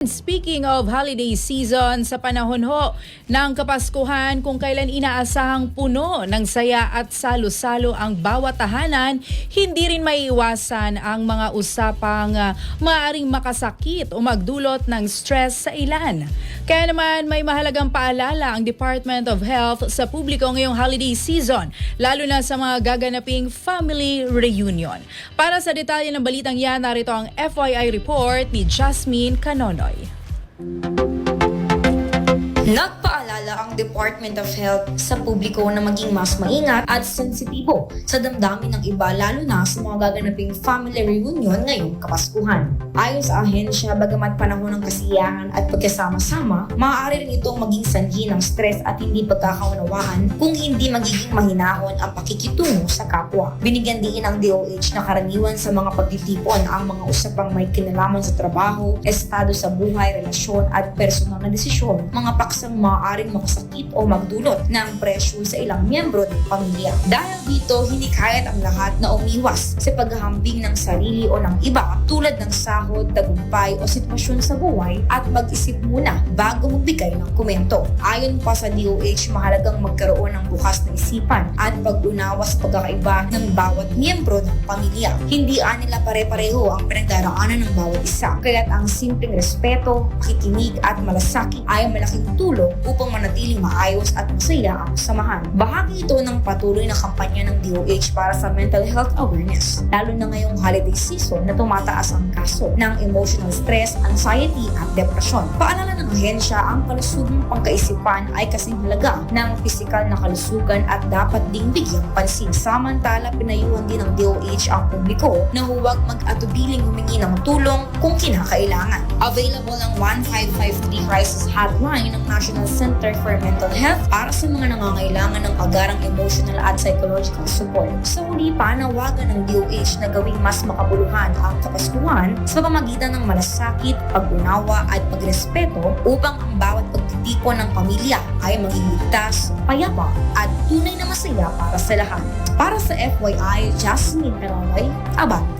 Speaking of holiday season, sa panahon ho ng Kapaskuhan kung kailan inaasahang puno ng saya at salo-salo ang bawat tahanan, hindi rin maiiwasan ang mga usapang maaaring makasakit o magdulot ng stress sa ilan. Kaya naman may mahalagang paalala ang Department of Health sa publiko ngayong holiday season, lalo na sa mga gaganaping family reunion. Para sa detalye ng balitang yan, narito ang FYI report ni Jasmine Canonoy. Nagpaalala ang Department of Health sa publiko na maging mas maingat at sensitibo sa damdamin ng iba, lalo na sa mga gaganaping family reunion ngayong Kapaskuhan. Ayon sa ahensya, bagamat panahon ng kasiyahan at pagkasama-sama, maaari rin itong maging sanhi ng stress at hindi pagkakaunawaan kung hindi magiging mahinahon ang pakikitungo sa kapwa. Binigyan din ng DOH na karaniwan sa mga pagtitipon ang mga usapang may kinalaman sa trabaho, estado sa buhay, relasyon at personal na desisyon, mga paksang maaaring makasakit o magdulot ng pressure sa ilang miyembro ng pamilya. Dahil dito, hinikayat ang lahat na umiwas sa paghahambing ng sarili o ng iba tulad ng sahod, tagumpay o sitwasyon sa buhay at mag-isip muna bago magbigay ng komento. Ayon pa sa DOH, mahalagang magkaroon ng bukas na isipan at pag-unawa sa pagkakaiba ng bawat miyembro ng pamilya. Hindi nila pare-pareho ang pinagdaraanan ng bawat isa, kaya't ang simpleng respeto, pakikinig at malasakit ay malaking tulong upang manatiling maayos at masaya ang samahan. Bahagi ito ng patuloy na kampanya ng DOH para sa mental health awareness, lalo na ngayong holiday season na tumataas ang kaso ng emotional stress, anxiety at depresyon. Paalala ng ahensya, ang kalusugang pangkaisipan ay kasing halaga ng pisikal na kalusugan at dapat ding bigyang pansin. Samantala, pinayuhan din ng DOH ang publiko na huwag mag-atubiling humingi ng tulong kung kinakailangan. Available ang 1553 crisis hotline ng National Center for Mental Health para sa mga nangangailangan ng agarang emotional at psychological support. Sa huli, panawagan ng DOH na gawing mas makabuluhan ang Kapaskuhan sa pamamagitan ng malasakit, pag-unawa at pagrespeto upang ang bawat pagtitipon ng pamilya ay maging ligtas, payapa at tunay na masaya para sa lahat. Para sa FYI, Jasmine Canonoy, Abante.